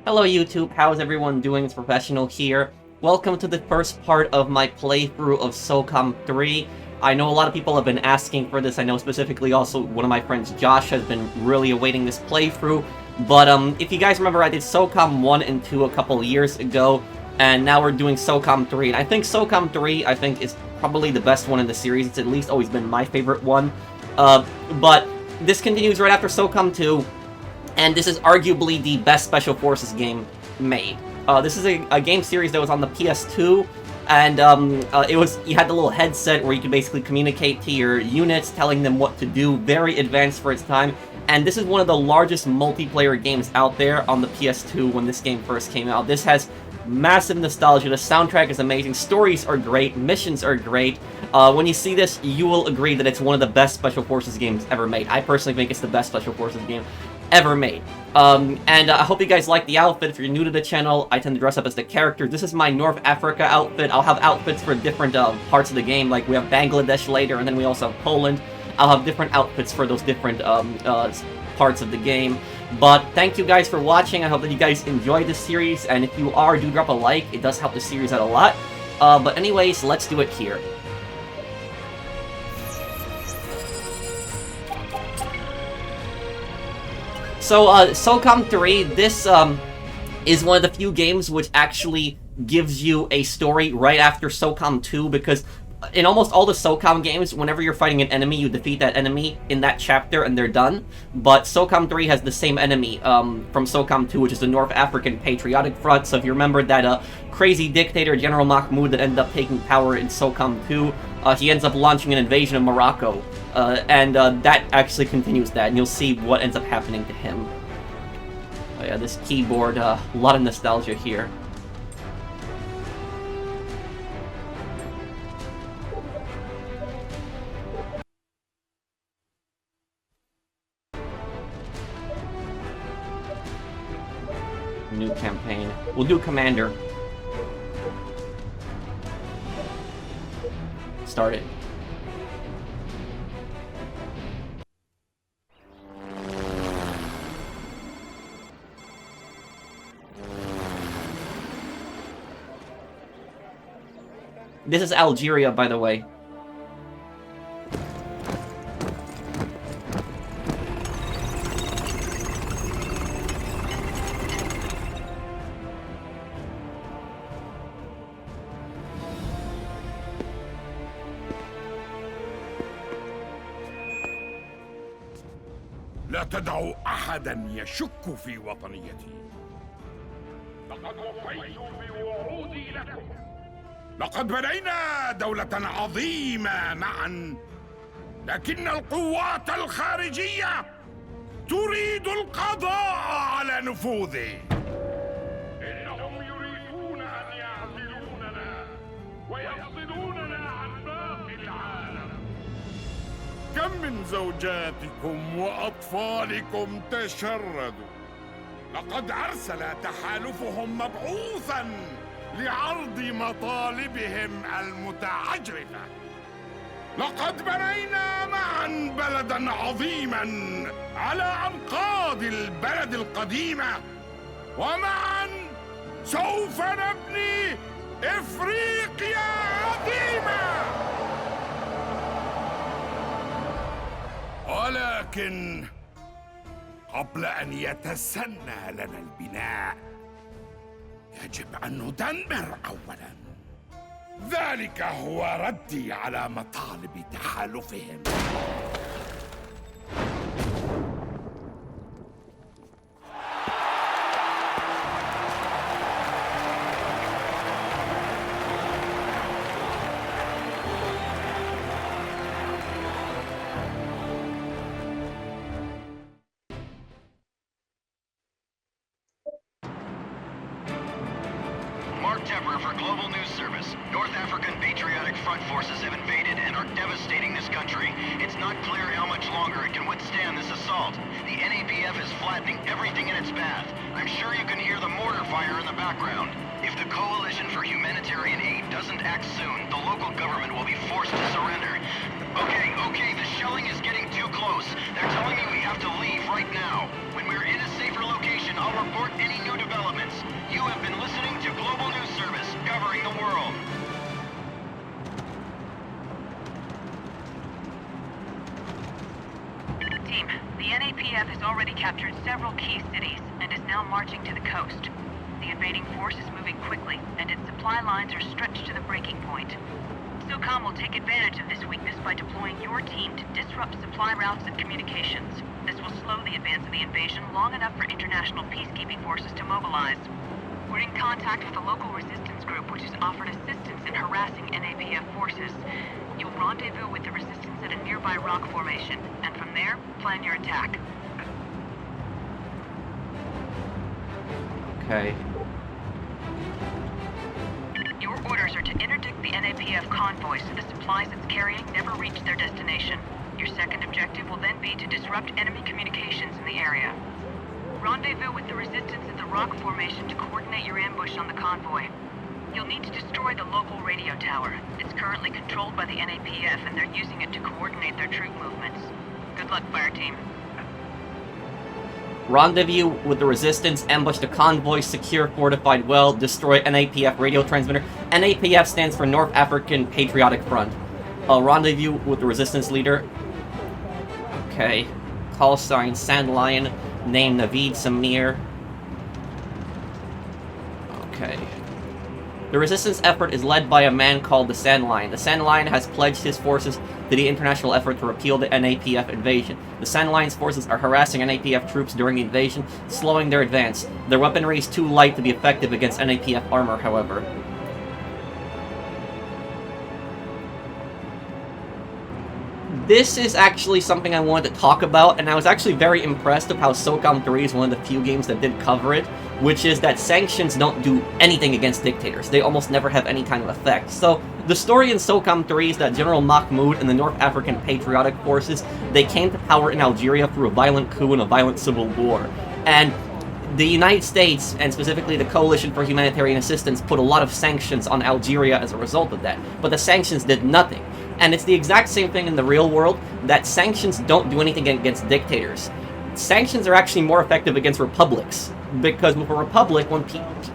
Hello YouTube, how's everyone doing? It's Professional here. Welcome to the first part of my playthrough of Socom 3. I know a lot of people have been asking for this. I know specifically also one of my friends, Josh, has been really awaiting this playthrough. But if you guys remember, I did Socom 1 and 2 a couple years ago, and now we're doing Socom 3. And I think Socom 3, is probably the best one in the series. It's at least always been my favorite one. But this continues right after Socom 2. And this is arguably the best Special Forces game made. This is a game series that was on the PS2, and you had the little headset where you could basically communicate to your units, telling them what to do, very advanced for its time. And this is one of the largest multiplayer games out there on the PS2 when this game first came out. This has massive nostalgia, the soundtrack is amazing, stories are great, missions are great. When you see this, you will agree that it's one of the best Special Forces games ever made. I personally think it's the best Special Forces game ever made. I hope you guys like the outfit. If you're new to the channel, I tend to dress up as the character. This is my North Africa outfit. I'll have outfits for different parts of the game, like we have Bangladesh later, and then we also have Poland. I'll have different outfits for those different parts of the game. But thank you guys for watching. I hope that you guys enjoy this series, and if you are, do drop a like. It does help the series out a lot. But anyways, let's do it here. So, Socom 3, this is one of the few games which actually gives you a story right after Socom 2, because in almost all the Socom games, whenever you're fighting an enemy, you defeat that enemy in that chapter and they're done. But Socom 3 has the same enemy from Socom 2, which is the North African Patriotic Front. So if you remember that crazy dictator, General Mahmoud, that ended up taking power in Socom 2, he ends up launching an invasion of Morocco. That actually continues that, and you'll see what ends up happening to him. Oh yeah, this keyboard, a lot of nostalgia here. New campaign. We'll do Commander. Start it. This is Algeria, by the way. لا تدعوا أحدا يشك في وطنيتي. لقد وفيت بوعودي لكم. لقد بنينا دولة عظيمة معا، لكن القوات الخارجية تريد القضاء على نفوذي. إنهم يريدون أن يعزلوننا ويفصلوننا عن باقي العالم. كم من زوجاتكم وأطفالكم تشردوا. لقد أرسل تحالفهم مبعوثاً لعرض مطالبهم المتعجرفة. لقد بنينا معاً بلداً عظيماً على أنقاض البلد القديمة، ومعاً سوف نبني إفريقيا عظيمة. ولكن قبل أن يتسنى لنا البناء يجب أن ندمر أولاً. ذلك هو ردي على مطالب تحالفهم. Temper for Global News Service. North African Patriotic Front forces have invaded and are devastating this country. It's not clear how much longer it can withstand this assault. The NAPF is flattening everything in its path. I'm sure you can hear the mortar fire in the background. If the Coalition for Humanitarian Aid doesn't act soon, the local government will be forced to surrender. Okay, the shelling is getting too close. They're telling me we have to leave right now. When we're in a safer location, I'll report any new developments. NAPF has already captured several key cities and is now marching to the coast. The invading force is moving quickly, and its supply lines are stretched to the breaking point. Socom will take advantage of this weakness by deploying your team to disrupt supply routes and communications. This will slow the advance of the invasion long enough for international peacekeeping forces to mobilize. We're in contact with a local resistance group which has offered assistance in harassing NAPF forces. You'll rendezvous with the resistance at a nearby rock formation, and from there, plan your attack. Okay. Your orders are to interdict the NAPF convoy so the supplies it's carrying never reach their destination. Your second objective will then be to disrupt enemy communications in the area. Rendezvous with the resistance at the rock formation to coordinate your ambush on the convoy. You'll need to destroy the local radio tower. It's currently controlled by the NAPF, and they're using it to coordinate their troop movements. Good luck, fire team. Rendezvous with the resistance, ambush the convoy, secure fortified well, destroy NAPF radio transmitter. NAPF stands for North African Patriotic Front. Rendezvous with the resistance leader. Okay. Call sign Sandlion. Name Naveed Samir. Okay. The resistance effort is led by a man called the Sandlion. The Sandlion has pledged his forces to the international effort to repeal the NAPF invasion. The Sandlion's forces are harassing NAPF troops during the invasion, slowing their advance. Their weaponry is too light to be effective against NAPF armor, however. This is actually something I wanted to talk about, and I was actually very impressed of how Socom 3 is one of the few games that did cover it, which is that sanctions don't do anything against dictators. They almost never have any kind of effect. So, the story in Socom 3 is that General Mahmoud and the North African Patriotic Forces, they came to power in Algeria through a violent coup and a violent civil war. And the United States, and specifically the Coalition for Humanitarian Assistance, put a lot of sanctions on Algeria as a result of that. But the sanctions did nothing. And it's the exact same thing in the real world, that sanctions don't do anything against dictators. Sanctions are actually more effective against republics. Because with a republic, when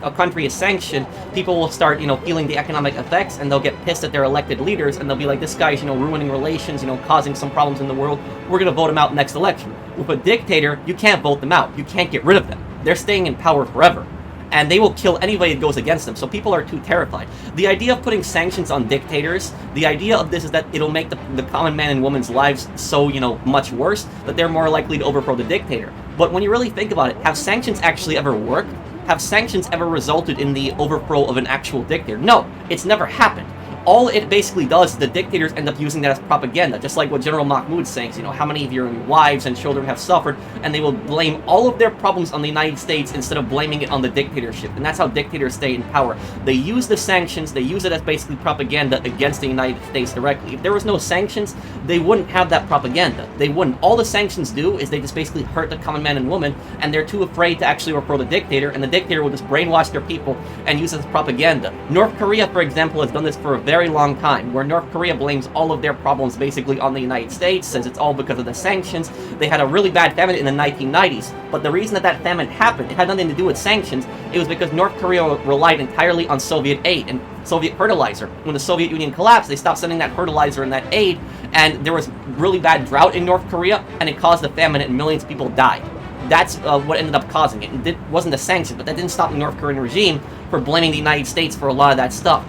a country is sanctioned, people will start, feeling the economic effects, and they'll get pissed at their elected leaders, and they'll be like, this guy's, ruining relations, causing some problems in the world. We're gonna vote him out next election. With a dictator, you can't vote them out. You can't get rid of them. They're staying in power forever. And they will kill anybody that goes against them, so people are too terrified. The idea of putting sanctions on dictators, the idea of this is that it'll make the common man and woman's lives so, much worse, that they're more likely to overthrow the dictator. But when you really think about it, have sanctions actually ever worked? Have sanctions ever resulted in the overthrow of an actual dictator? No, it's never happened. All it basically does is the dictators end up using that as propaganda, just like what General Mahmoud saying, how many of your wives and children have suffered, and they will blame all of their problems on the United States instead of blaming it on the dictatorship. And that's how dictators stay in power. They use the sanctions, they use it as basically propaganda against the United States directly. If there was no sanctions, they wouldn't have that propaganda. They wouldn't. All the sanctions do is they just basically hurt the common man and woman, and they're too afraid to actually overthrow the dictator, and the dictator will just brainwash their people and use it as propaganda. North Korea, for example, has done this for a very long time, where North Korea blames all of their problems basically on the United States, says it's all because of the sanctions. They had a really bad famine in the 1990s, but the reason that famine happened, it had nothing to do with sanctions. It was because North Korea relied entirely on Soviet aid and Soviet fertilizer. When the Soviet Union collapsed, they stopped sending that fertilizer and that aid, and there was really bad drought in North Korea, and it caused a famine and millions of people died. That's what ended up causing it. It wasn't the sanctions, but that didn't stop the North Korean regime for blaming the United States for a lot of that stuff.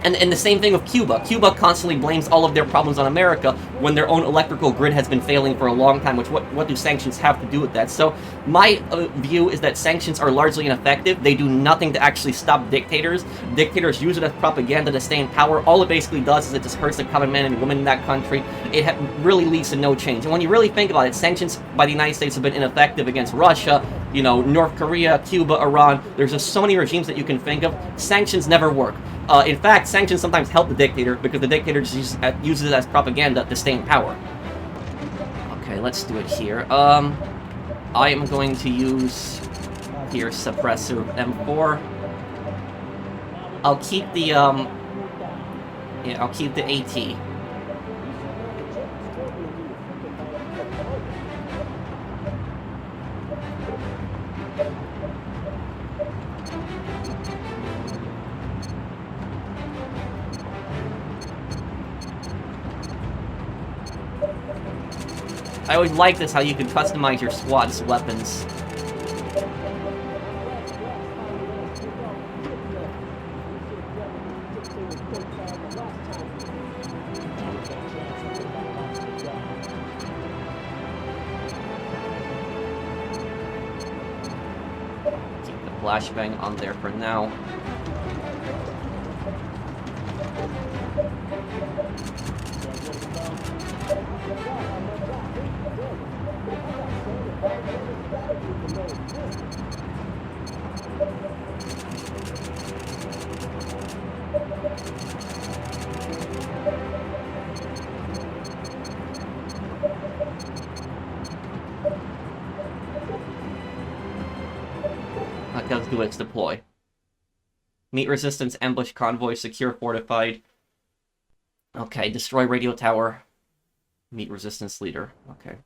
And the same thing with Cuba. Cuba constantly blames all of their problems on America when their own electrical grid has been failing for a long time, which what do sanctions have to do with that? So my view is that sanctions are largely ineffective. They do nothing to actually stop dictators. Dictators use it as propaganda to stay in power. All it basically does is it just hurts the common man and woman in that country. It really leads to no change. And when you really think about it, sanctions by the United States have been ineffective against Russia, North Korea, Cuba, Iran. There's just so many regimes that you can think of. Sanctions never work. In fact, sanctions sometimes help the dictator because the dictator just uses it as propaganda to stay in power. Okay, let's do it here. I am going to use here suppressor M4. I'll keep the I'll keep the AT. I always like this, how you can customize your squad's weapons. Keep the flashbang on there for now. Let's do its deploy. Meet resistance, ambush convoy, secure fortified. Okay, destroy radio tower. Meet resistance leader. Okay.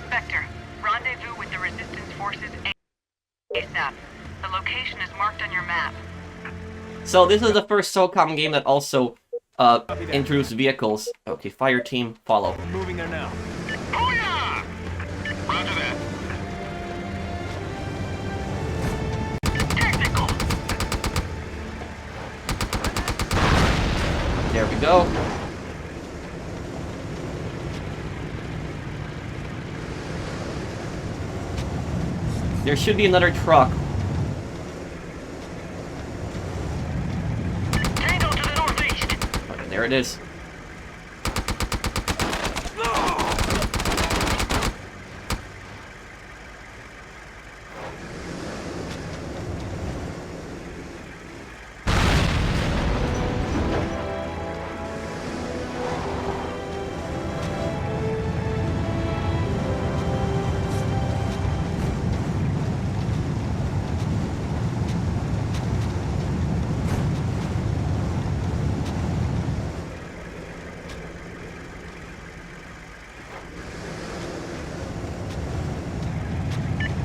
Spectre, rendezvous with the resistance forces ASAP. The location is marked on your map. So this is the first Socom game that also introduced vehicles. Okay, fire team, follow. Moving there now. Booyah! Roger that. Technical. There we go. There should be another truck. Tango to the northeast. Okay, there it is.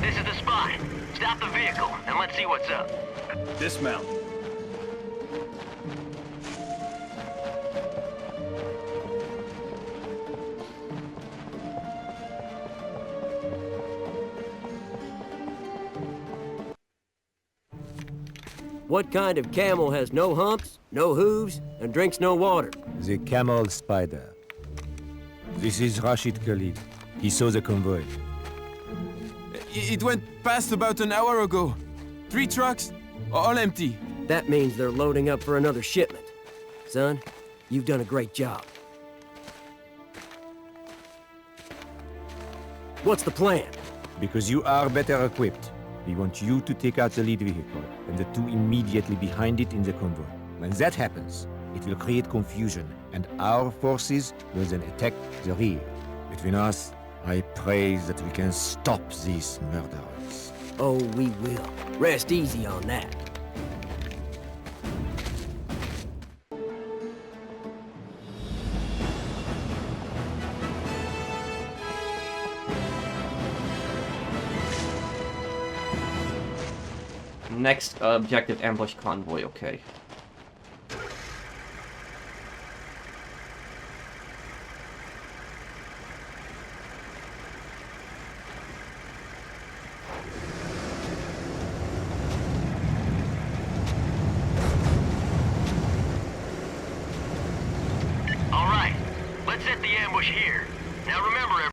This is the spot. Stop the vehicle and let's see what's up. Dismount. What kind of camel has no humps, no hooves, and drinks no water? The camel spider. This is Rashid Khalid. He saw the convoy. It went past about an hour ago. 3 trucks, all empty. That means they're loading up for another shipment. Son, you've done a great job. What's the plan? Because you are better equipped, we want you to take out the lead vehicle and the 2 immediately behind it in the convoy. When that happens, it will create confusion, and our forces will then attack the rear. Between us, I pray that we can stop these murderers. Oh, we will. Rest easy on that. Next objective, ambush convoy, okay. All right, let's set the ambush here. Now remember,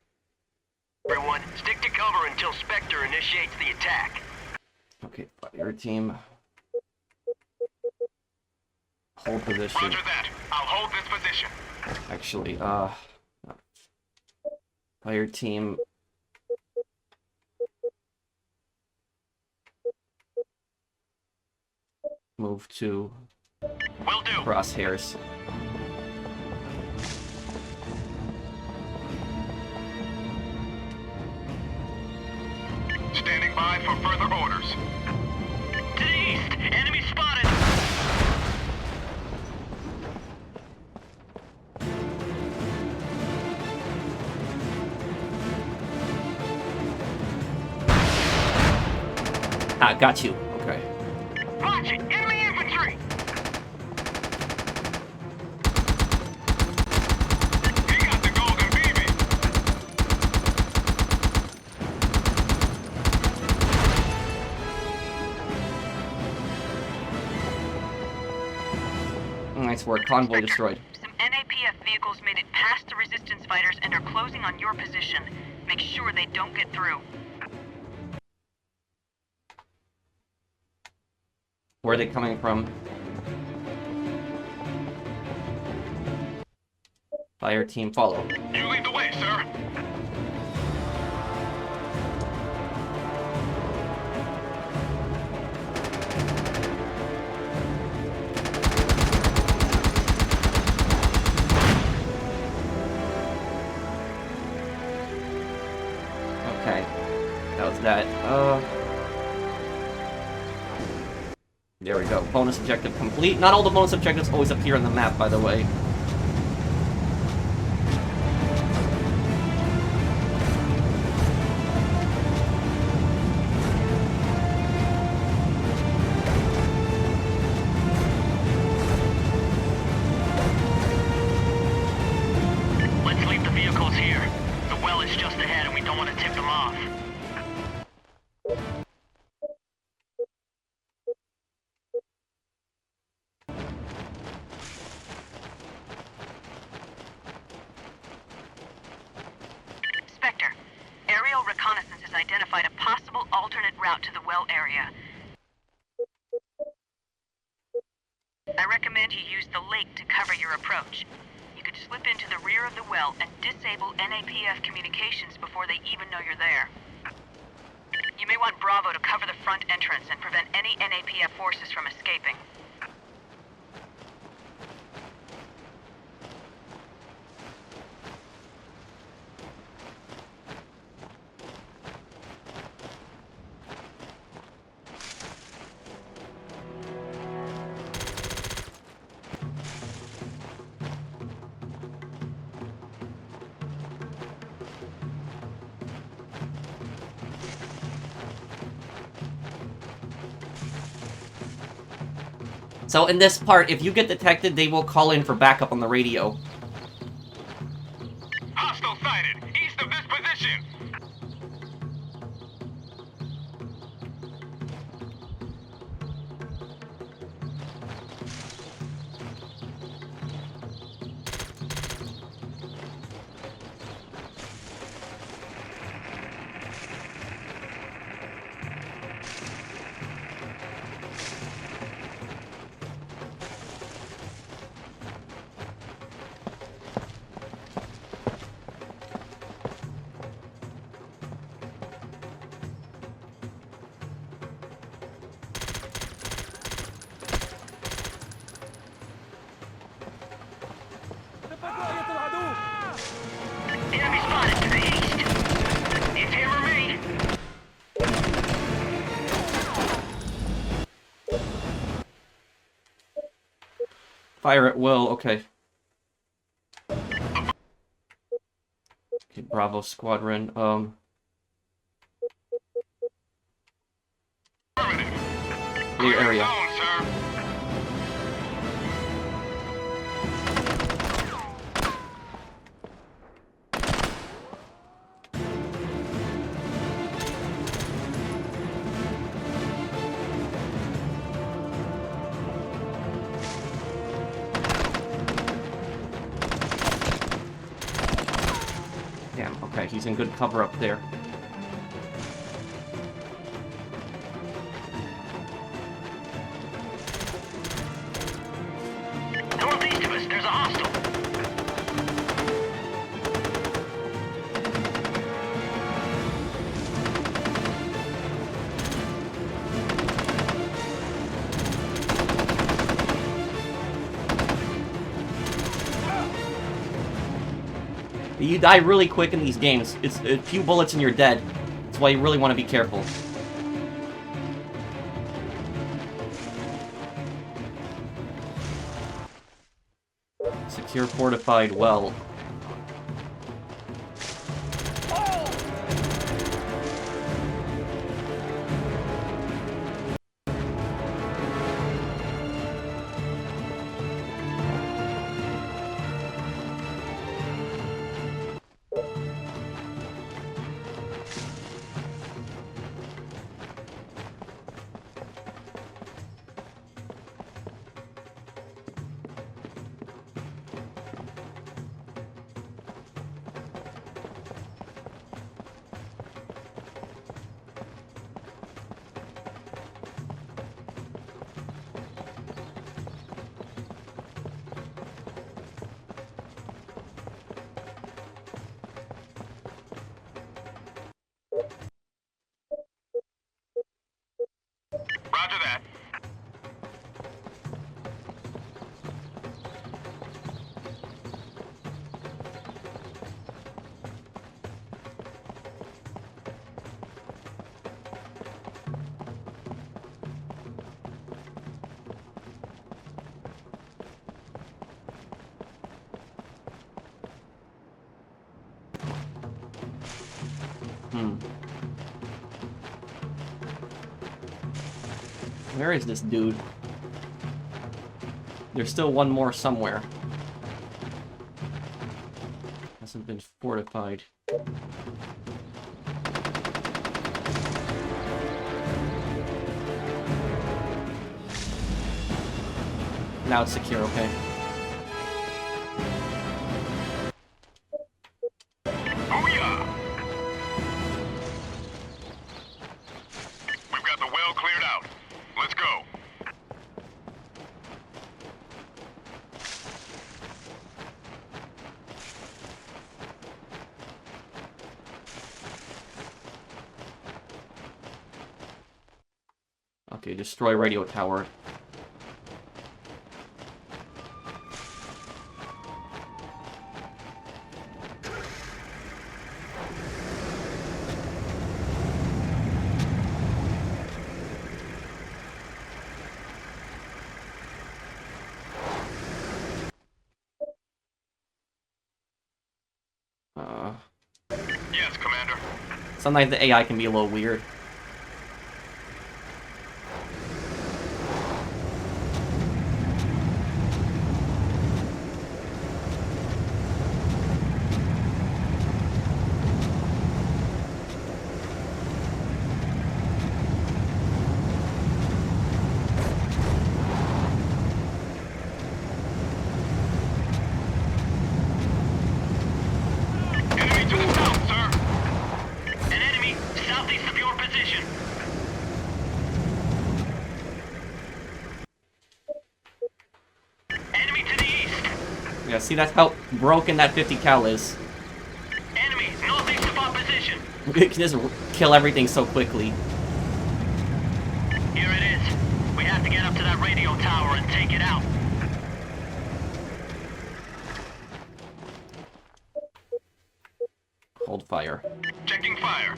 everyone, stick to cover until Spectre initiates the attack. Okay, fire team. Hold position. Roger that. I'll hold this position. Actually, fire team. Move to Will do. crosshairs. Standing by for further orders. To the east! Enemy spotted! Ah, got you. Okay. Watch it! Enemy infantry! He got the golden BB! Nice work. Convoy destroyed. Some NAPF vehicles made it past the resistance fighters and are closing on your position. Make sure they don't get through. Where are they coming from? Fire team, follow. You lead the way, sir. Okay. That was that. There we go. Bonus objective complete. Not all the bonus objectives always appear on the map, by the way. Let's leave the vehicles here. The well is just ahead and we don't want to tip them off. Spectre, aerial reconnaissance has identified a possible alternate route to the well area. I recommend you use the lake to cover your approach. You could slip into the rear of the well and disable NAPF communications before they even know you're there. You may want Bravo to cover the front entrance and prevent any NAPF forces from escaping. So in this part, if you get detected, they will call in for backup on the radio. Hostile sighted! East of this position! Enemy spotted to the east! It's him or me! Fire at will, okay. Okay, Bravo Squadron, Clear area. Zone, sir. Damn, okay, he's in good cover up there. Northeast of us, there's a hostile. You die really quick in these games. It's a few bullets and you're dead. That's why you really want to be careful. Secure fortified well. Roger that. Where is this dude? There's still one more somewhere. Hasn't been fortified. Now it's secure, okay. Booyah! We've got the well cleared out. Let's go. Okay, destroy radio tower. Yes, Commander. Sometimes the AI can be a little weird. Enemy to the south, sir. An enemy southeast of your position. Enemy to the east. Yeah, see, that's how broken that 50 cal is. Enemy northeast of our position. You can just kill everything so quickly. Here it is. We have to get up to that radio tower and take it out. Hold fire. Checking fire.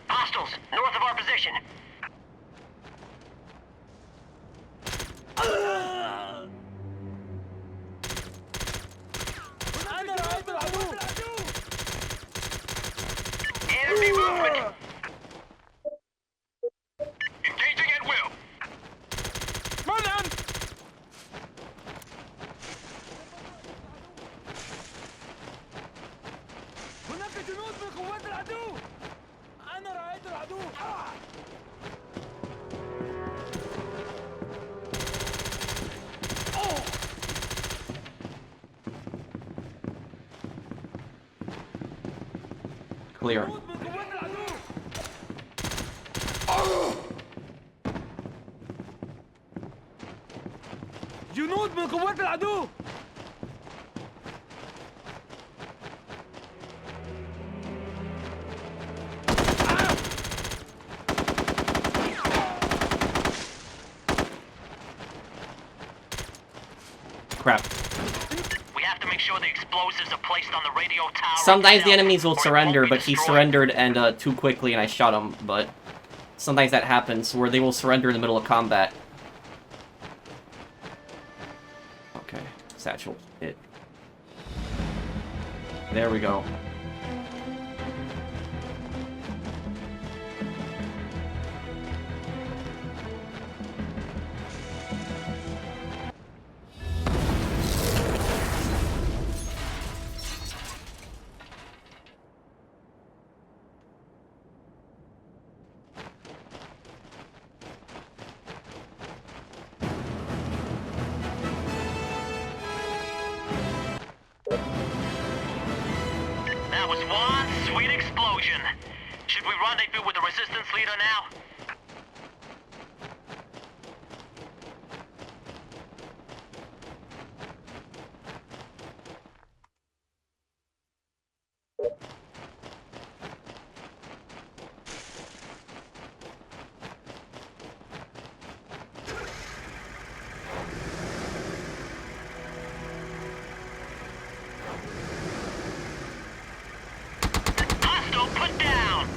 Hostiles north of our position. Enemy movement. Engaging at will. هناك جنود من قوات العدو! أنا رأيت العدو! Clear. جنود من قوات العدو. Crap. We have to make sure the explosives are placed on the radio tower. Sometimes the enemies will or it won't surrender, be but he destroyed. surrendered and too quickly and I shot him, but sometimes that happens where they will surrender in the middle of combat. Okay, satchel, hit. There we go. That was one sweet explosion. Should we rendezvous with the resistance leader now? Hostile put down!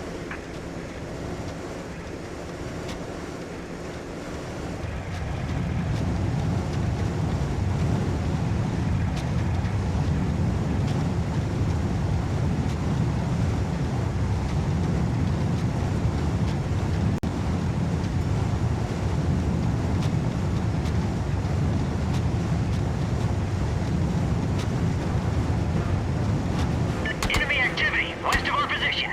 Enemy activity west of our position.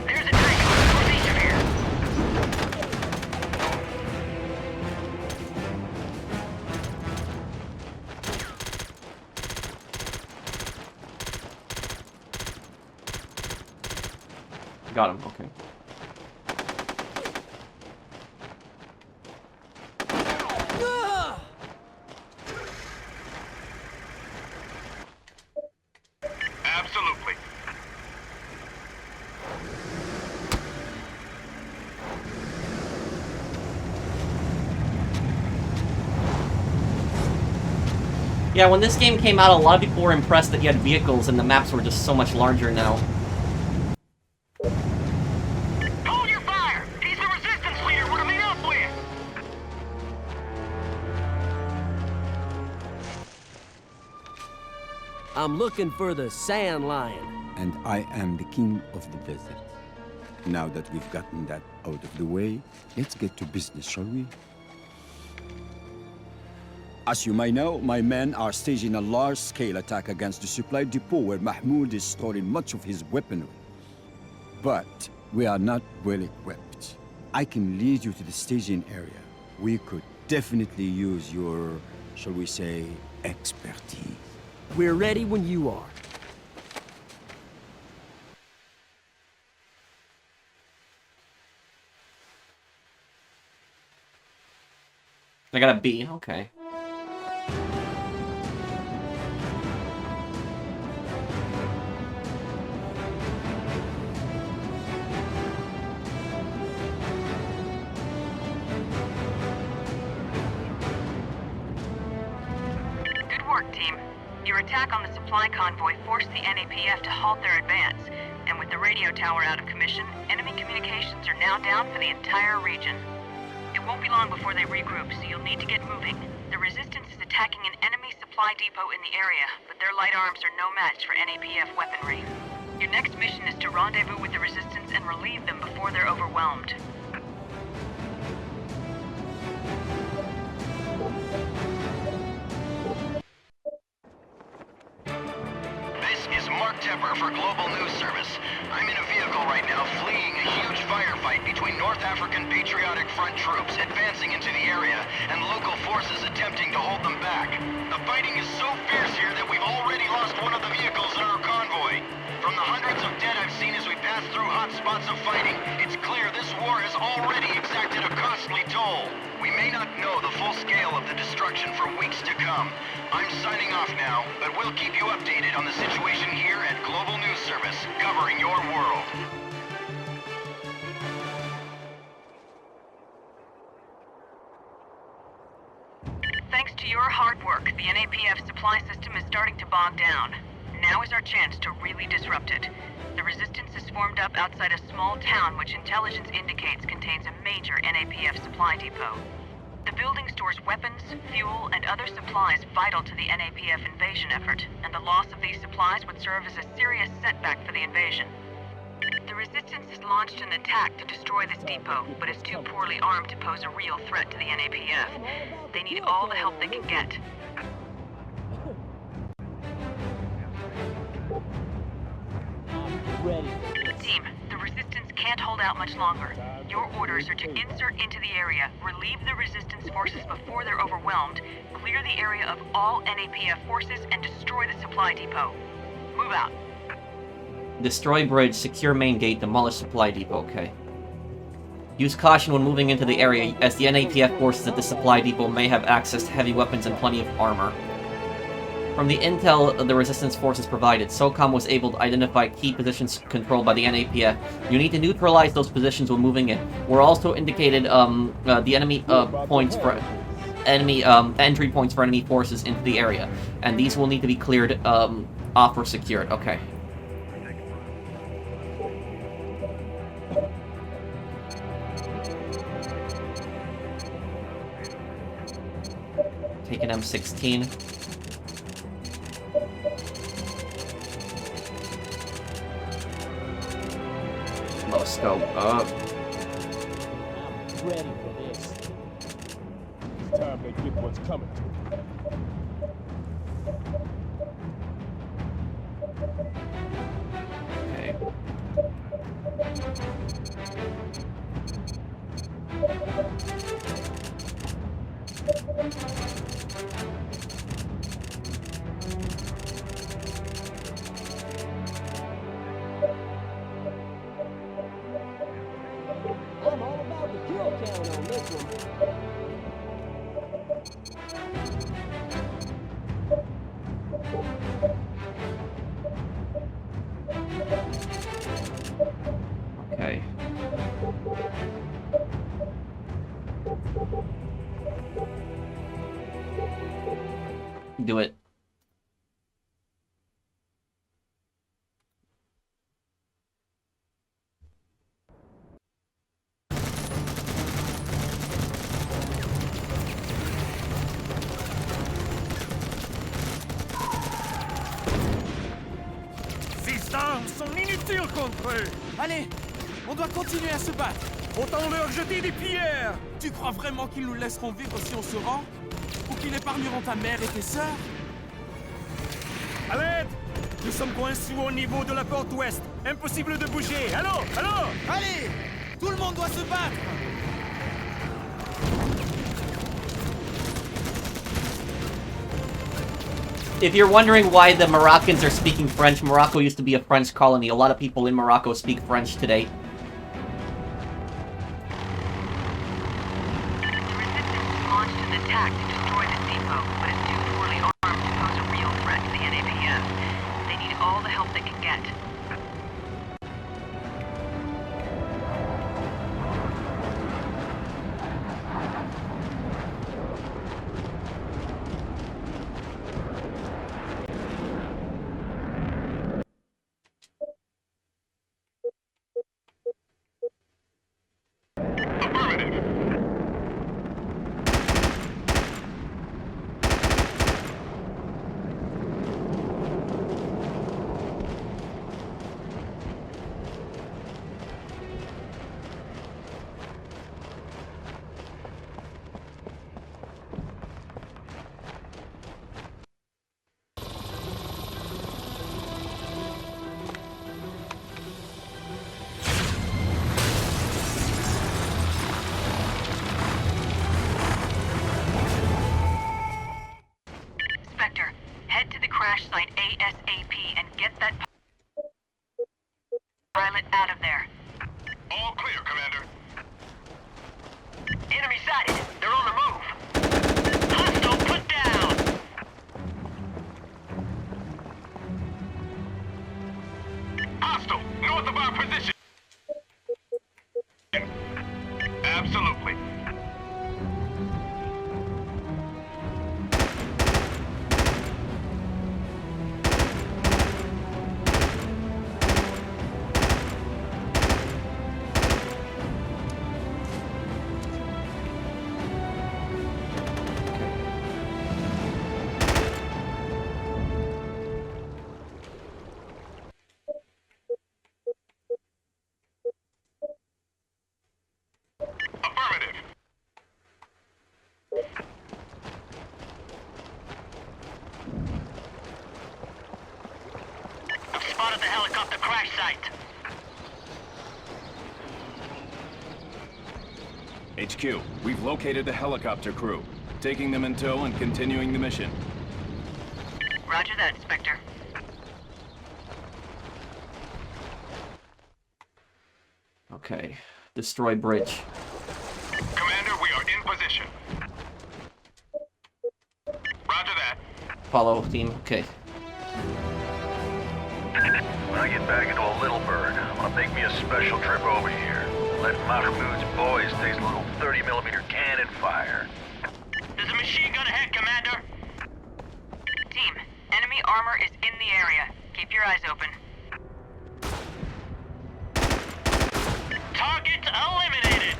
There's a tank northeast of here. Got him, okay. Absolutely. Yeah, when this game came out, a lot of people were impressed that you had vehicles and the maps were just so much larger now. Hold your fire! He's the resistance leader we're coming up with! I'm looking for the Sand Lion. And I am the king of the desert. Now that we've gotten that out of the way, let's get to business, shall we? As you may know, my men are staging a large-scale attack against the supply depot where Mahmoud is storing much of his weaponry. But we are not well equipped. I can lead you to the staging area. We could definitely use your, shall we say, expertise. We're ready when you are. I got a B, okay. Good work, team. Your attack on the supply convoy forced the NAPF to halt their advance, and with the radio tower out of commission, enemy communications are now down for the entire region. It won't be long before they regroup, so you'll need to get moving. The resistance is attacking an enemy supply depot in the area, but their light arms are no match for NAPF weaponry. Your next mission is to rendezvous with the resistance and relieve them before they're overwhelmed. This is Mark Tepper for Global News Service. I'm in a vehicle right now fleeing a huge firefight between North African Patriotic Front troops advancing into the area and local forces attempting to hold them back. The fighting is so fierce here that we've already lost one of the vehicles in our convoy. From the hundreds of dead I've seen as we pass through hot spots of fighting, it's clear this war has already exacted a costly toll. We may not know the full scale of the destruction for weeks to come. I'm signing off now, but we'll keep you updated on the situation here at Global News Service, covering your world. Thanks to your hard work, the NAPF supply system is starting to bog down. Now is our chance to really disrupt it. The resistance is formed up outside a small town which intelligence indicates contains a major NAPF supply depot. The building stores weapons, fuel, and other supplies vital to the NAPF invasion effort, and the loss of these supplies would serve as a serious setback for the invasion. The resistance has launched an attack to destroy this depot, but is too poorly armed to pose a real threat to the NAPF. They need all the help they can get. Team, the resistance can't hold out much longer. Your orders are to insert into the area, relieve the resistance forces before they're overwhelmed, clear the area of all NAPF forces, and destroy the supply depot. Move out. Destroy bridge, secure main gate, demolish supply depot. Okay. Use caution when moving into the area, as the NAPF forces at the supply depot may have access to heavy weapons and plenty of armor. From the intel the resistance forces provided, Socom was able to identify key positions controlled by the NAPF. You need to neutralize those positions when moving in. We're also indicated the enemy points for enemy entry points for enemy forces into the area, and these will need to be cleared off or secured. Okay. Take an M16. Low scope up. I'm ready for this. It's time they get what's coming to them. Okay. I'm all about the kill count on this one. Okay. Do it. Ces armes sont inutiles contre eux. Allez, on doit continuer à se battre. Autant leur jeter des pierres. Tu crois vraiment qu'ils nous laisseront vivre si on se rend? Ou qu'ils épargneront ta mère et tes sœurs? À l'aide! Nous sommes coincés au niveau de la porte ouest. Impossible de bouger. Allô? Allô? Allez! Tout le monde doit se battre! If you're wondering why the Moroccans are speaking French, Morocco used to be a French colony. A lot of people in Morocco speak French today. The resistance launched an attack to destroy this depot, but is too poorly armed to pose a real threat to the NAPF. They need all the help they can get. Head to the crash site ASAP and get that pilot out of there. All clear, Commander. Enemy sighted. They're on the move. Hostile put down. Hostile, north of our position. Absolutely. Affirmative. I've spotted the helicopter crash site. HQ, we've located the helicopter crew. Taking them in tow and continuing the mission. Roger that, Spectre. Okay. Destroy bridge. Commander, we are in position. Roger that. Follow team. Okay. When I get back into a little bird, I'm gonna make me a special trip over here. Let Mahmoud's boys taste a little 30mm cannon fire. There's a machine gun ahead, Commander. Team, enemy armor is in the area. Keep your eyes open. Target eliminated!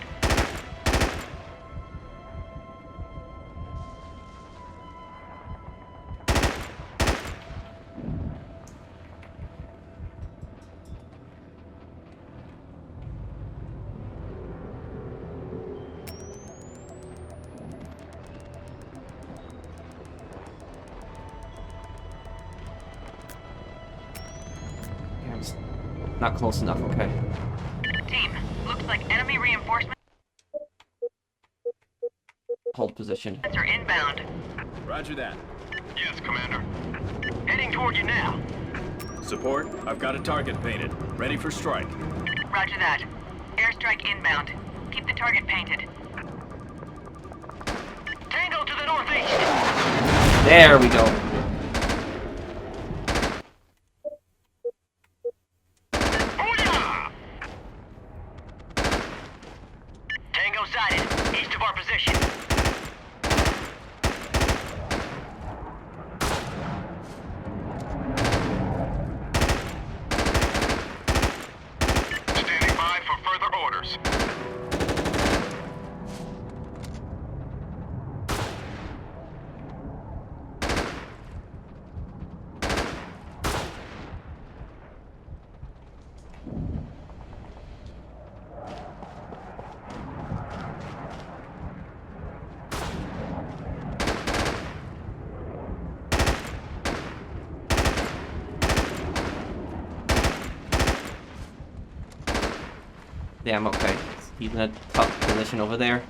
Yeah, I'm not close enough. Okay. Team, looks like enemy reinforcements Hold position. are inbound. Roger that. Yes, Commander. Heading toward you now. Support, I've got a target painted. Ready for strike. Roger that. Airstrike inbound. Keep the target painted. Tango to the northeast! There we go. Booyah! Tango sighted, east of our position. Standing by for further orders. Damn, okay. He's in a tough position over there.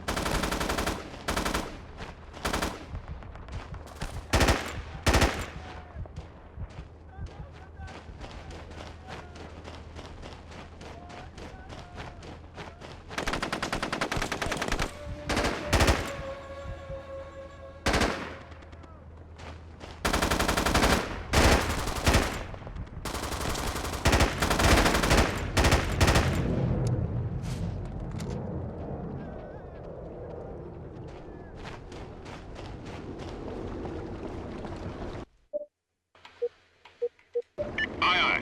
Aye, aye.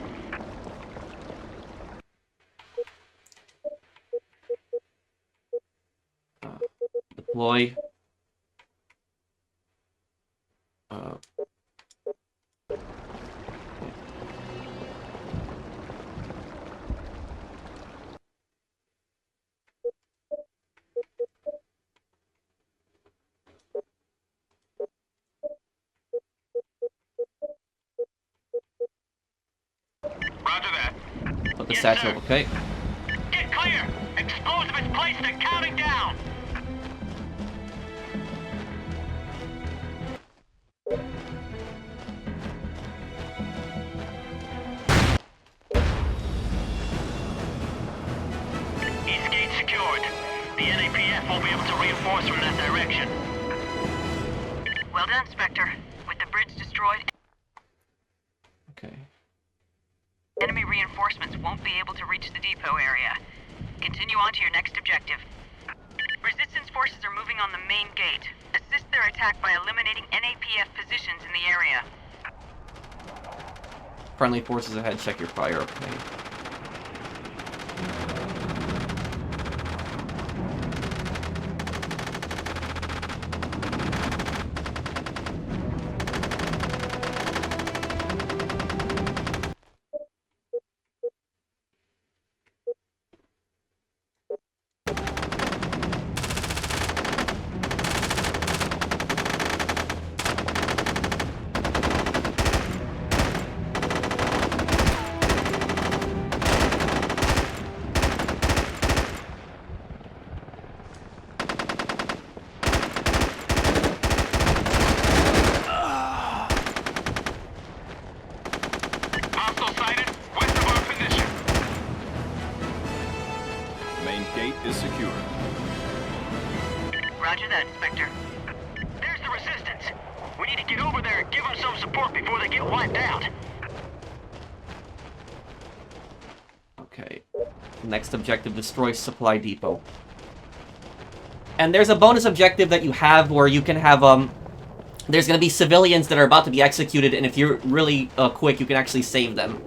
Deploy. Roger that. Put the Yes, satchel, sir. okay. Get clear! Explosive is placed and counting down! NAPF won't be able to reinforce from that direction. Well done, Spectre. With the bridge destroyed, Okay. enemy reinforcements won't be able to reach the depot area. Continue on to your next objective. Resistance forces are moving on the main gate. Assist their attack by eliminating NAPF positions in the area. Friendly forces ahead, check your fire, okay. Hostile sighted, west of our position. Main gate is secure. Roger that, Spectre. There's the resistance. We need to get over there and give them some support before they get wiped out. Okay. Next objective, destroy supply depot. And there's a bonus objective that you have where you can have, there's gonna be civilians that are about to be executed, and if you're really quick, you can actually save them.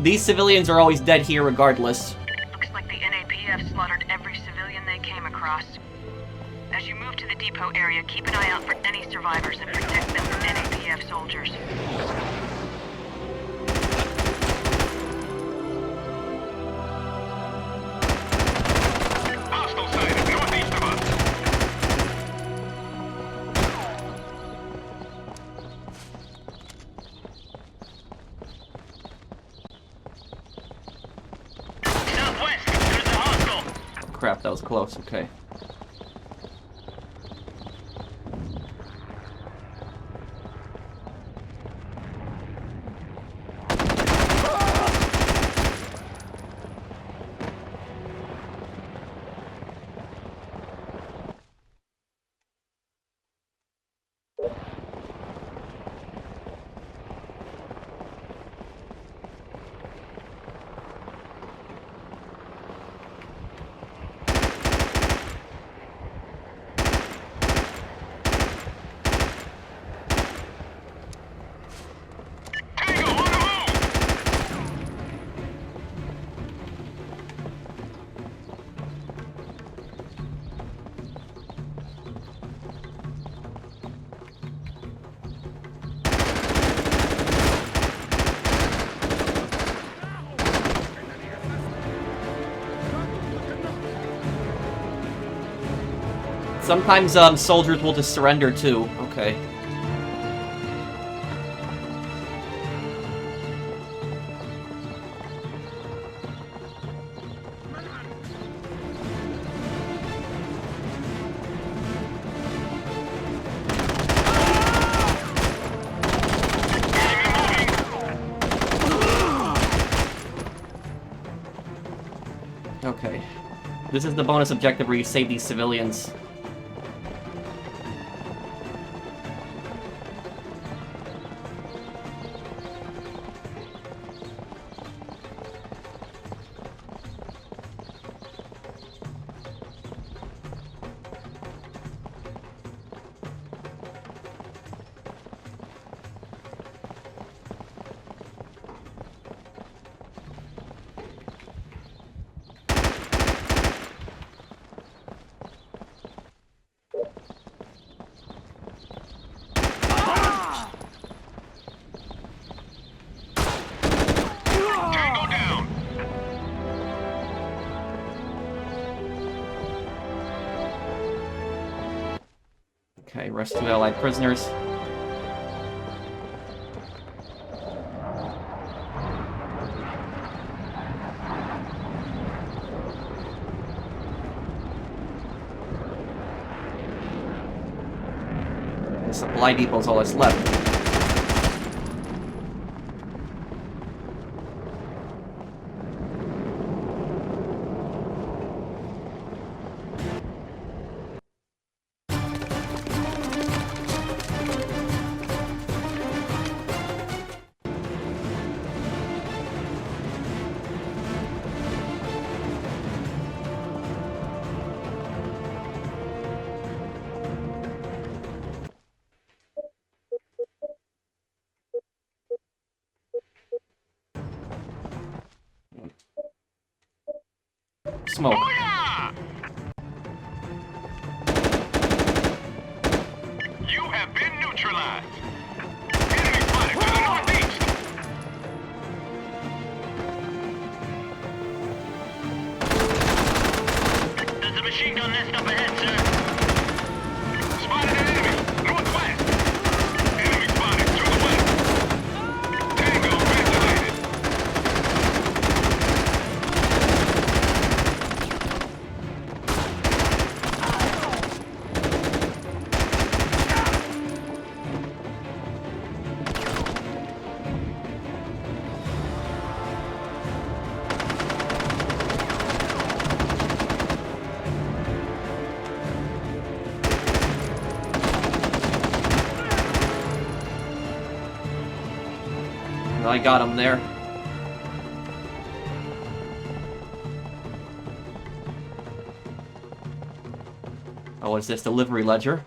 These civilians are always dead here regardless. Looks like the NAPF slaughtered every civilian they came across. As you move to the depot area, keep an eye out for any survivors and protect them from NAPF soldiers. Hostile sighted, northeast of us. Southwest, there's the hostile. Crap, that was close, okay. Tango, on the move! Sometimes soldiers will just surrender too. Okay. Okay. This is the bonus objective where you save these civilians. Tango down. Okay, rescue allied prisoners. The supply depot's all that's left. Smoke. Booyah! You have been neutralized. Enemy spotted to the northeast. There's a machine gun nest up ahead, sir. Spotted an enemy. Northwest. Enemy spotted to the west. Tango ventilated. I got him there. Oh, what's this? Delivery ledger?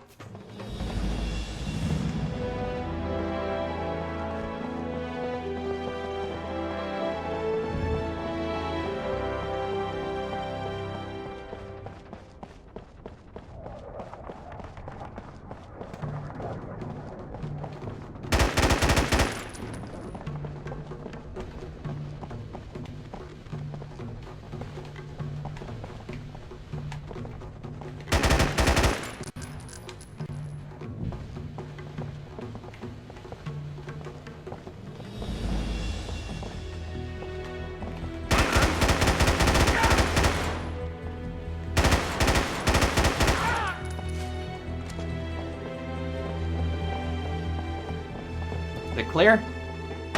Is it clear? No,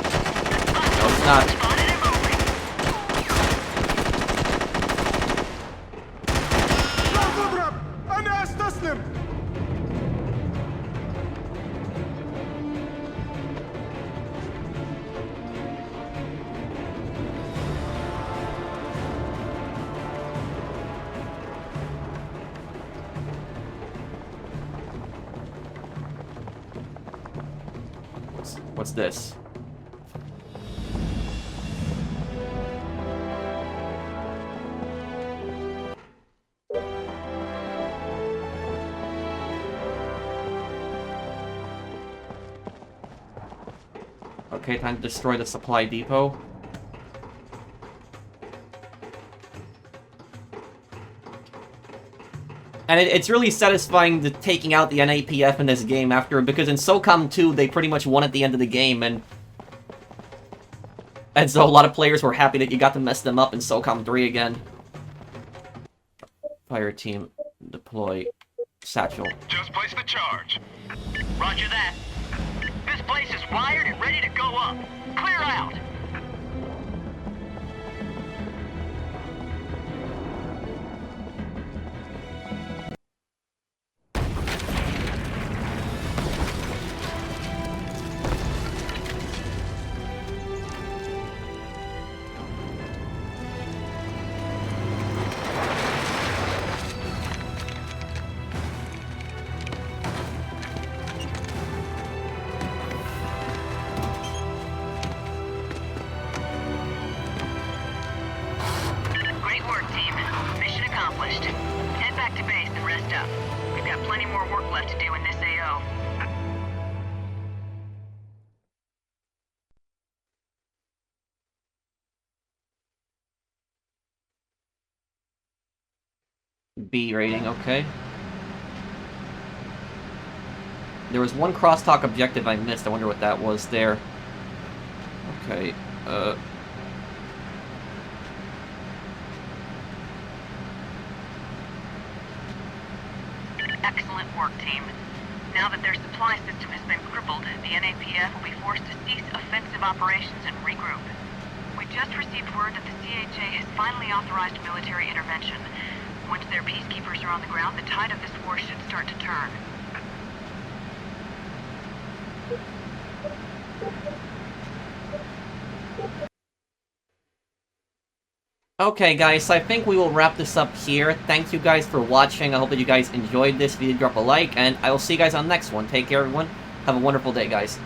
it's not. What's this? Okay, time to destroy the supply depot. And it's really satisfying taking out the NAPF in this game after, because in Socom 2, they pretty much won at the end of the game, and so a lot of players were happy that you got to mess them up in Socom 3 again. Fire team, deploy, satchel. Just place the charge. Roger that. This place is wired and ready to go up. Clear out. B rating, okay. There was one crosstalk objective I missed. I wonder what that was there. Okay, Excellent work, team. Now that their supply system has been crippled, the NAPF will be forced to cease offensive operations and regroup. We just received word that the CHA has finally authorized military intervention. Once their peacekeepers are on the ground, the tide of this war should start to turn. Okay guys, so I think we will wrap this up here. Thank you guys for watching. I hope that you guys enjoyed this. If you did, drop a like, and I will see you guys on the next one. Take care, everyone. Have a wonderful day, guys.